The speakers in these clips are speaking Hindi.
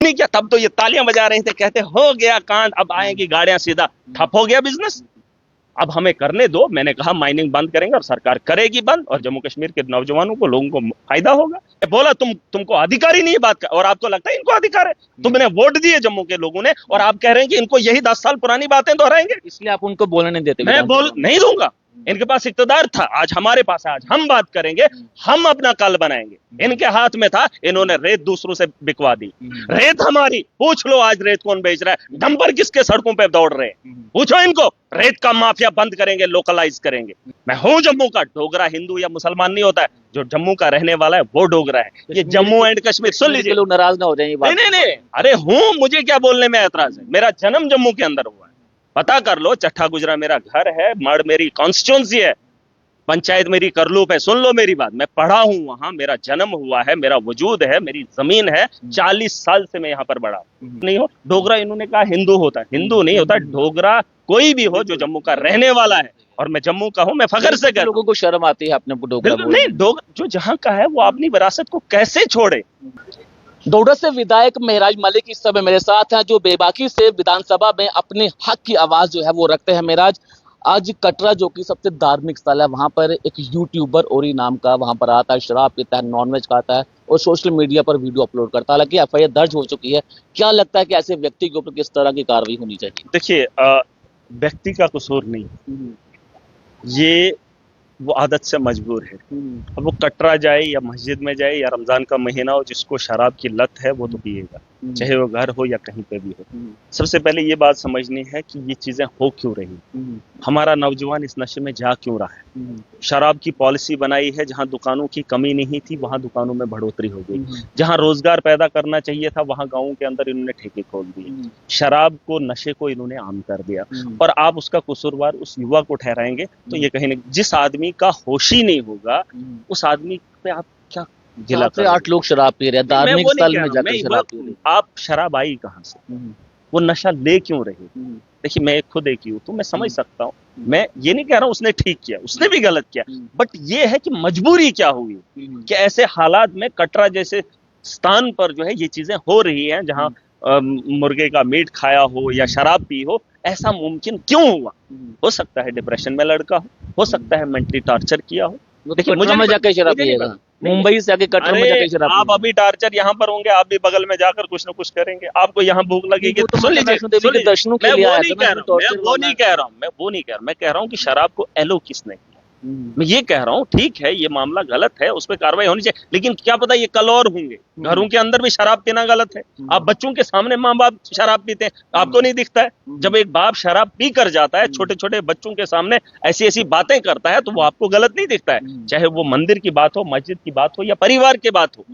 नहीं क्या, तब तो ये तालियां बजा रहे थे, कहते हो गया कांड, अब आएंगी गाड़ियां, सीधा ठप हो गया बिजनेस। अब हमें करने दो, मैंने कहा माइनिंग बंद करेंगे और सरकार करेगी बंद, और जम्मू कश्मीर के नौजवानों को, लोगों को फायदा होगा। बोला तुमको अधिकार ही नहीं है बात का, और आपको लगता है इनको अधिकार है? तुमने वोट दिए जम्मू के लोगों ने, और आप कह रहे हैं कि इनको यही 10 साल पुरानी बातें दोहराएंगे, इसलिए आप उनको बोलने नहीं देते। मैं बोल नहीं दूंगा। इनके पास इख्तियार था, आज हमारे पास है, आज हम बात करेंगे, हम अपना कल बनाएंगे। इनके हाथ में था, इन्होंने रेत दूसरों से बिकवा दी। रेत हमारी, पूछ लो आज रेत कौन बेच रहा है, डंपर किसके सड़कों पे दौड़ रहे हैं, पूछो इनको। रेत का माफिया बंद करेंगे, लोकलाइज करेंगे। मैं हूं जम्मू का, डोगरा हिंदू या मुसलमान नहीं होता है, जो जम्मू का रहने वाला है वो डोगरा है। ये जम्मू एंड कश्मीर, सुन लीजिए, लोग नाराज ना हो जाए ये बात। नहीं, अरे हूं, मुझे क्या बोलने में ऐतराज है, मेरा जन्म जम्मू के अंदर हुआ है, पता कर लो। चट्ठा गुजरा मेरा घर है, मड़ मेरी कॉन्स्टिट्यूंसी है, पंचायत मेरी करलूप है, सुन लो मेरी बात। मैं पढ़ा हूं वहां, मेरा जन्म हुआ है, मेरा वजूद है, मेरी जमीन है, 40 साल से मैं यहाँ पर बड़ा नहीं हो। डोगरा इन्होंने कहा हिंदू होता है, हिंदू नहीं होता, डोगरा कोई भी हो जो जम्मू का रहने वाला है, और मैं जम्मू का हूं, मैं फख्र से कहता हूं। लोगों को शर्म आती है अपने डोगरा बोलने। नहीं, डोगरा जो जहां का है वो अपनी विरासत को कैसे छोड़े। डोडा से विधायक महराज मलिक इस समय मेरे साथ हैं, जो बेबाकी से विधानसभा में अपने हक की आवाज जो है वो रखते हैं। महराज, आज कटरा जो कि सबसे धार्मिक स्थल है, वहां पर एक यूट्यूबर ओरी नाम का वहां पर आता है, शराब पीता है, नॉनवेज खाता है और सोशल मीडिया पर वीडियो अपलोड करता है। हालांकि एफआईआर दर्ज हो चुकी है। क्या लगता है कि ऐसे व्यक्ति के ऊपर किस तरह की कार्रवाई होनी चाहिए? देखिए, व्यक्ति का कसूर नहीं, ये वो आदत से मजबूर है। अब वो कटरा जाए या मस्जिद में जाए या रमजान का महीना हो, जिसको शराब की लत है वो तो पिएगा, चाहे वो घर हो या कहीं पे भी हो। सबसे पहले ये बात समझनी है कि ये चीजें हो क्यों रही, हमारा नौजवान इस नशे में जा क्यों रहा है। शराब की पॉलिसी बनाई है, जहां दुकानों की कमी नहीं थी वहां दुकानों में बढ़ोतरी हो गई, जहां रोजगार पैदा करना चाहिए था वहां गांवों के अंदर इन्होंने ठेके खोल दिए, शराब को, नशे को इन्होंने आम कर दिया, और आप उसका कसूरवार उस युवा को ठहराएंगे तो ये कहीं नहीं। जिस आदमी का होश ही नहीं होगा, उस आदमी पे आप क्या गिला करोगे? 8 लोग शराब पी रहे हैं, धार्मिक स्थल में जाकर शराब पी रहे हैं। आप शराब आई कहां से, वो नशा ले क्यों रहे? देखिए, मैं खुद एक ही हूं तो मैं समझ सकता हूँ। मैं ये नहीं कह रहा हूं उसने ठीक किया, उसने भी गलत किया, बट ये है कि मजबूरी क्या हुई कि ऐसे हालात में कटरा जैसे स्थान पर जो है ये चीजें हो रही हैं, जहां मुर्गे का मीट खाया हो या शराब पी हो, ऐसा मुमकिन क्यों हुआ? हो सकता है डिप्रेशन में लड़का हो सकता है मेंटली टॉर्चर किया हो। देखिए, मुझे में जाकर शराब पिएगा, मुंबई से आके कटरा में जाकर शराब। आप अभी टॉर्चर यहाँ पर होंगे, आप भी बगल में जाकर कुछ ना कुछ करेंगे, आपको यहाँ भूख लगेगी तो सुन लीजिए, दर्शनों के लिए मैं वो नहीं कह रहा हूँ, मैं कह रहा हूँ कि शराब को एलो किसने किया। मैं ये कह रहा हूँ ठीक है, ये मामला गलत है, उस पर कार्रवाई होनी चाहिए, लेकिन क्या पता ये कल और होंगे। घरों के अंदर भी शराब पीना गलत है। आप बच्चों के सामने माँ बाप शराब पीते हैं, आपको नहीं दिखता है? जब एक बाप शराब पी कर जाता है, छोटे छोटे बच्चों के सामने ऐसी ऐसी बातें करता है, तो वो आपको गलत नहीं दिखता है? चाहे वो मंदिर की बात हो, मस्जिद की बात हो या परिवार की बात हो,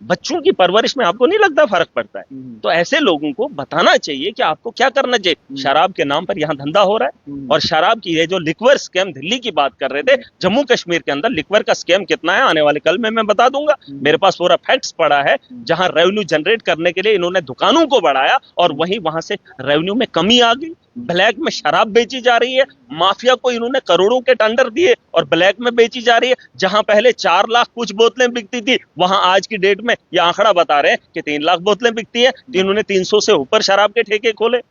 बच्चों की परवरिश में आपको नहीं लगता फर्क पड़ता है? तो ऐसे लोगों को बताना चाहिए कि आपको क्या करना चाहिए। शराब के नाम पर यहाँ धंधा हो रहा है, और शराब की ये जो लिक्वर स्कैम, दिल्ली की बात कर रहे थे, जम्मू कश्मीर के अंदर लिक्वर का स्कैम कितना है आने वाले कल में मैं बता दूंगा। मेरे पास पूरा फैक्ट्स पड़ा है, जहां रेवेन्यू जनरेट करने के लिए इन्होंने दुकानों को बढ़ाया और वहां से रेवेन्यू में कमी आ गई। ब्लैक में शराब बेची जा रही है, माफिया को इन्होंने करोड़ों के टेंडर दिए और ब्लैक में बेची जा रही है। जहां पहले 4 लाख कुछ बोतलें बिकती थी, वहां आज की डेट में यह आंकड़ा बता रहे हैं कि 3 लाख बोतलें बिकती है। तो इन्होंने 300 से ऊपर शराब के ठेके खोले,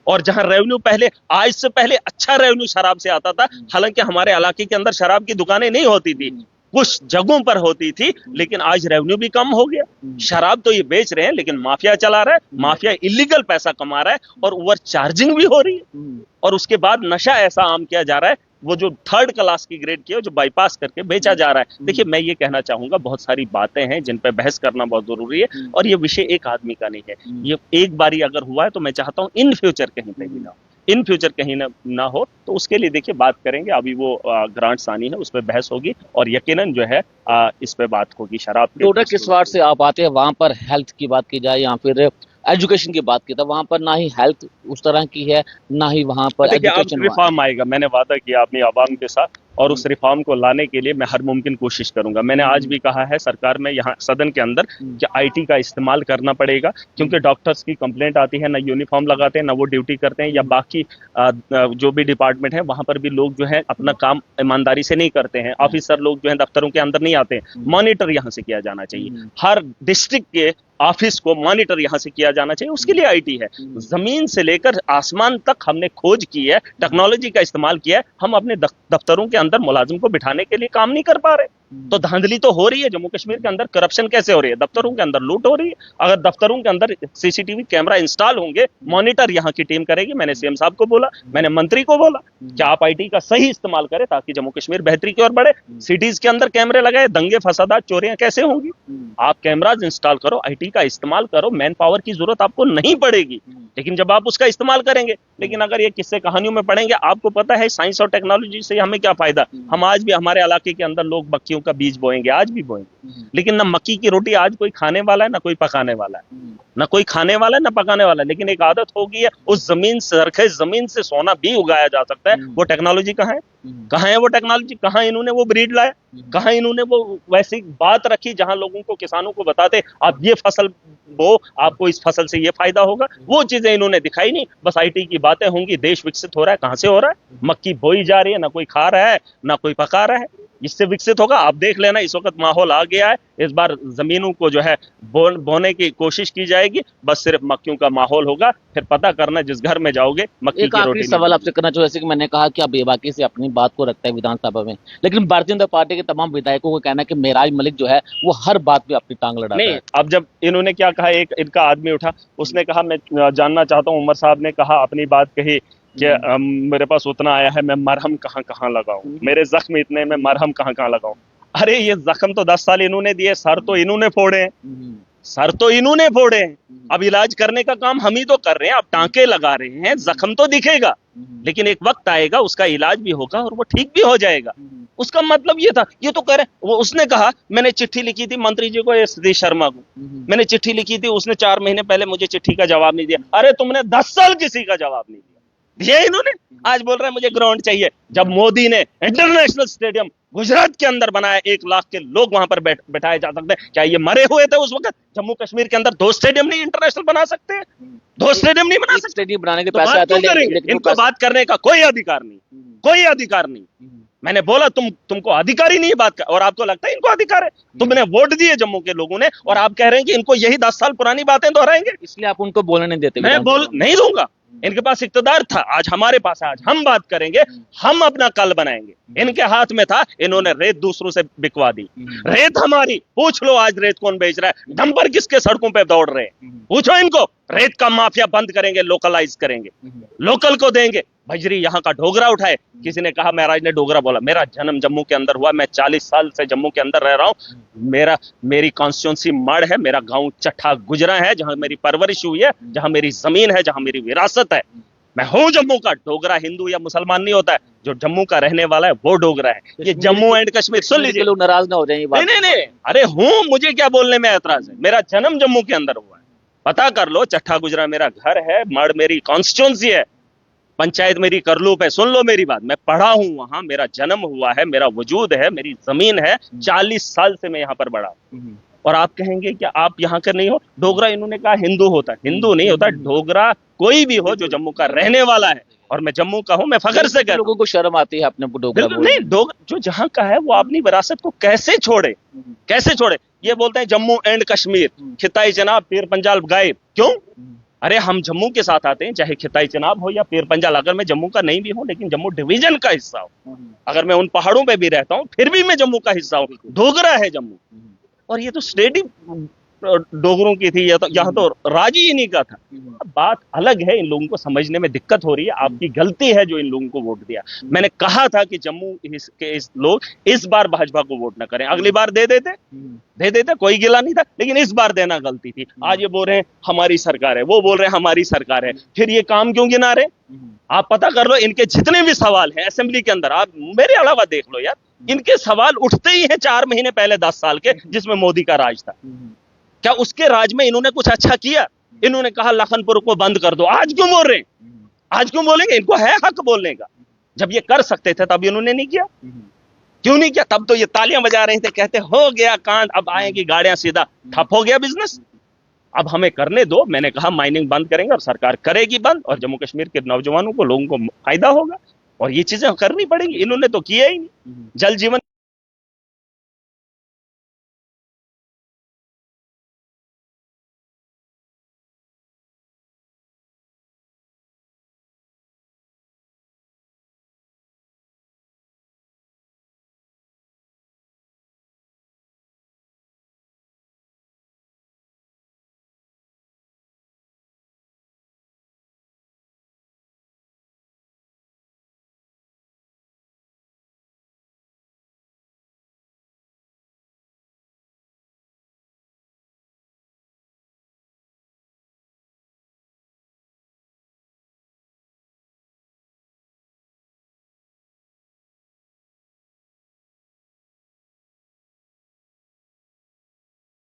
और जहां रेवेन्यू पहले, आज से पहले अच्छा रेवेन्यू शराब से आता था, हालांकि हमारे इलाके के अंदर शराब की दुकानें नहीं होती थी, कुछ जगहों पर होती थी, लेकिन आज रेवेन्यू भी कम हो गया। शराब तो ये बेच रहे हैं, लेकिन माफिया चला रहा है, माफिया इलीगल पैसा कमा रहा है और ओवर चार्जिंग भी हो रही है, और उसके बाद नशा ऐसा आम किया जा रहा है, वो जो 3rd क्लास की ग्रेड की है, जो बाईपास करके बेचा जा रहा है। देखिए, मैं ये कहना चाहूंगा, बहुत सारी बातें हैं जिन पर बहस करना बहुत जरूरी है, और ये विषय एक आदमी का नहीं है। ये एक बारी अगर हुआ है तो मैं चाहता हूँ इन फ्यूचर कहीं पे भी ना हो, इन फ्यूचर कहीं ना हो, तो उसके लिए देखिए बात करेंगे। अभी वो ग्रांट्स आनी है, उस पर बहस होगी, और यकीनन जो है इस पे बात होगी। शराब डोडा किस वार्ड से आप आते हैं? वहां पर हेल्थ की बात की जाए या फिर एजुकेशन की बात की, तो वहां पर ना ही हेल्थ उस तरह की है, ना ही वहां पर देखिए, अब एजुकेशन रिफॉर्म आएगा, मैंने वादा किया अपनी आवाम के साथ और उस रिफॉर्म को लाने के लिए मैं हर मुमकिन कोशिश करूंगा। मैंने आज भी कहा है सरकार में, यहाँ सदन के अंदर, कि आईटी का इस्तेमाल करना पड़ेगा, क्योंकि डॉक्टर्स की कंप्लेंट आती है, ना यूनिफॉर्म लगाते हैं, ना वो ड्यूटी करते हैं, या बाकी जो भी डिपार्टमेंट है वहां पर भी लोग जो है अपना काम ईमानदारी से नहीं करते हैं। ऑफिसर लोग जो है दफ्तरों के अंदर नहीं आते हैं। मॉनिटर यहाँ से किया जाना चाहिए, हर डिस्ट्रिक्ट के ऑफिस को मॉनिटर यहां से किया जाना चाहिए। उसके लिए आईटी है। जमीन से लेकर आसमान तक हमने खोज की है, टेक्नोलॉजी का इस्तेमाल किया है। हम अपने दफ्तरों के अंदर मुलाजिम को बिठाने के लिए काम नहीं कर पा रहे, तो धांधली तो हो रही है। जम्मू कश्मीर के अंदर करप्शन कैसे हो रही है? दफ्तरों के अंदर लूट हो रही है। अगर दफ्तरों के अंदर सीसीटीवी कैमरा इंस्टॉल होंगे, मॉनिटर यहाँ की टीम करेगी। मैंने सीएम साहब को बोला, मैंने मंत्री को बोला कि आप आईटी का सही इस्तेमाल करें ताकि जम्मू कश्मीर बेहतरी की ओर बढ़े। सिटीज के अंदर कैमरे लगाए, दंगे फसादात चोरियां कैसे होंगी? आप कैमराज इंस्टॉल करो, आईटी का इस्तेमाल करो, मैन पावर की जरूरत आपको नहीं पड़ेगी, लेकिन जब आप उसका इस्तेमाल करेंगे। लेकिन अगर ये किस्से कहानियों में पढ़ेंगे, आपको पता है साइंस और टेक्नोलॉजी से हमें क्या फायदा। हम आज भी हमारे इलाके के अंदर लोग मक्खियों का बीज बोएंगे, आज भी बोएंगे, लेकिन ना मक्की की रोटी आज कोई खाने वाला है, ना कोई पकाने वाला है, ना कोई खाने वाला है, ना पकाने वाला है। लेकिन एक आदत हो गई है, उस जमीन से जमीन से सोना भी उगाया जा सकता है। वो टेक्नोलॉजी कहाँ है? कहाँ है वो टेक्नोलॉजी? कहाँ इन्होंने वो ब्रीड लाया? कहाँ इन्होंने वो वैसी बात रखी जहां लोगों को, किसानों को बताते आप ये फसल बो, आपको इस फसल से ये फायदा होगा? वो चीजें इन्होंने दिखाई नहीं। बस आईटी की बातें होंगी। देश विकसित हो रहा है, कहां से हो रहा है? मक्की बोई जा रही है, ना कोई खा रहा है, ना कोई पका रहा है। इससे विकसित होगा? आप देख लेना, इस वक्त माहौल आ गया है। इस बार जमीनों को जो है बोने की कोशिश की जाएगी, बस सिर्फ मक्कियों का माहौल होगा। फिर पता करना, जिस घर में जाओगे मक्की की रोटी। एक सवाल आपसे करना चाहिए, जैसे कि मैंने कहा कि आप बेबाकी से अपनी बात को रखते हैं विधानसभा में, लेकिन भारतीय जनता पार्टी के तमाम विधायकों को कहना है कि मेराज मलिक जो है वो हर बात पे अपनी टांग लड़ाता है। अब जब इन्होंने क्या कहा, एक इनका आदमी उठा, उसने कहा मैं जानना चाहता हूं, उमर साहब ने कहा, अपनी बात कही कि मेरे पास उतना आया है, मैं मरहम कहां कहां लगाऊं, मेरे जख्म इतने, में मरहम कहां कहां लगाऊं। अरे ये जख्म तो 10 साल इन्होंने दिए, सर तो इन्होंने फोड़े हैं, सर तो इन्होंने फोड़े हैं। अब इलाज करने का काम हम ही तो कर रहे हैं। अब टांके लगा रहे हैं, जख्म तो दिखेगा, लेकिन एक वक्त आएगा उसका इलाज भी होगा और वो ठीक भी हो जाएगा। उसका मतलब ये था, ये तो कह रहे, वो उसने कहा मैंने चिट्ठी लिखी थी मंत्री जी को, सतीश शर्मा को, मैंने चिट्ठी लिखी थी, उसने 4 महीने पहले मुझे चिट्ठी का जवाब नहीं दिया। अरे तुमने 10 साल किसी का जवाब नहीं दिया, ये इन्होंने आज बोल रहे हैं मुझे ग्राउंड चाहिए। जब मोदी ने इंटरनेशनल स्टेडियम गुजरात के अंदर बनाया, 1 लाख के लोग वहां पर बैठाए जा सकते हैं। क्या ये मरे हुए थे उस वक्त? जम्मू कश्मीर के अंदर 2 स्टेडियम नहीं इंटरनेशनल बना सकते हैं? 2 स्टेडियम नहीं बना सकते? स्टेडियम बनाने के तो पैसे आते हैं, इनको बात करने का कोई अधिकार नहीं, कोई अधिकार नहीं। मैंने बोला तुमको अधिकार ही नहीं है बात का, और आपको लगता है इनको अधिकार है? तुमने वोट दिए जम्मू के लोगों ने, और आप कह रहे हैं कि इनको यही 10 साल पुरानी बातें दोहराएंगे, इसलिए आप उनको बोलने नहीं देते। मैं बोल नहीं दूंगा। इनके पास इख्तिदार था, आज हमारे पास है, आज हम बात करेंगे, हम अपना कल बनाएंगे। इनके हाथ में था, इन्होंने रेत दूसरों से बिकवा दी। रेत हमारी, पूछ लो आज रेत कौन बेच रहा है, डंपर किसके सड़कों पे दौड़ रहे हैं, पूछो इनको। रेत का माफिया बंद करेंगे, लोकलाइज करेंगे, लोकल को देंगे। भजरी यहाँ का डोगरा उठाए। किसी ने कहा महाराज ने डोगरा बोला, मेरा जन्म जम्मू के अंदर हुआ, मैं 40 साल से जम्मू के अंदर रह रहा हूँ। मेरी कॉन्स्टिट्यूंसी मड़ है, मेरा गांव चट्ठा गुजरा है, जहां मेरी परवरिश हुई है, जहां मेरी जमीन है, जहां मेरी विरासत है। मैं हूं जम्मू का। डोगरा हिंदू या मुसलमान नहीं होता है, जो जम्मू का रहने वाला है वो डोगरा है। ये जम्मू एंड कश्मीर, सुन लीजिए, लोग नाराज ना हो जाए। नहीं, अरे हूं, मुझे क्या बोलने में ऐतराज है? मेरा जन्म जम्मू के अंदर हुआ है, पता कर लो। चट्ठा गुजरा मेरा घर है, मड़ मेरी कॉन्स्टिट्यूंसी है, पंचायत मेरी करलूप है। सुन लो मेरी बात, मैं पढ़ा हूं वहां, मेरा जन्म हुआ है, मेरा वजूद है, मेरी जमीन है, 40 साल से मैं यहाँ पर बड़ा हूं। और आप कहेंगे कि आप यहाँ के नहीं हो? डोगरा इन्होंने कहा हिंदू होता है, हिंदू नहीं होता। डोगरा कोई भी हो जो जम्मू का रहने वाला है, और मैं जम्मू का हूं, मैं फख्र से कहता हूं। लोगों को शर्म आती है अपने डोगरा नहीं, जो जहां का है वो अपनी विरासत को कैसे छोड़े, कैसे छोड़े? ये बोलते हैं जम्मू एंड कश्मीर, खिताई जनाब पीर पंजाल गायब। क्यों? अरे हम जम्मू के साथ आते हैं, चाहे खिताई चनाब हो या पीर पंजाल। अगर मैं जम्मू का नहीं भी हूं, लेकिन जम्मू डिवीजन का हिस्सा हूं, अगर मैं उन पहाड़ों पे भी रहता हूं, फिर भी मैं जम्मू का हिस्सा हूं। डोगरा है जम्मू, और ये तो स्टेट ही डोगरों की थी, यहाँ तो राज ही नहीं का था। बात अलग है, इन लोगों को समझने में दिक्कत हो रही है। आपकी गलती है जो इन लोगों को वोट दिया। मैंने कहा था कि जम्मू के इस लोग इस बार भाजपा को वोट ना करें, अगली बार दे देते, कोई गिला नहीं था, लेकिन इस बार देना गलती थी। आज ये बोल रहे हैं हमारी सरकार है, वो बोल रहे हैं हमारी सरकार है, फिर ये काम क्यों गिना रहे? आप पता कर लो, इनके जितने भी सवाल हैं असेंबली के अंदर, आप मेरे अलावा देख लो यार, इनके सवाल उठते ही हैं 4 महीने पहले 10 साल के, जिसमें मोदी का राज था। क्या उसके राज में इन्होंने कुछ अच्छा किया? इन्होंने कहा लखनपुर को बंद कर दो। आज क्यों बोल रहे हैं? आज क्यों बोलेंगे? इनको है हक बोलने का। जब ये कर सकते थे तब इन्होंने नहीं किया, क्यों नहीं किया? तब तो ये तालियां बजा रहे थे, कहते हो गया कांड, अब आएगी गाड़ियां, सीधा ठप हो गया बिजनेस। अब हमें करने दो। मैंने कहा माइनिंग बंद करेंगे और सरकार करेगी बंद, और जम्मू कश्मीर के नौजवानों को, लोगों को फायदा होगा, और ये चीजें करनी पड़ेंगी। इन्होंने तो किया ही नहीं। जल जीवन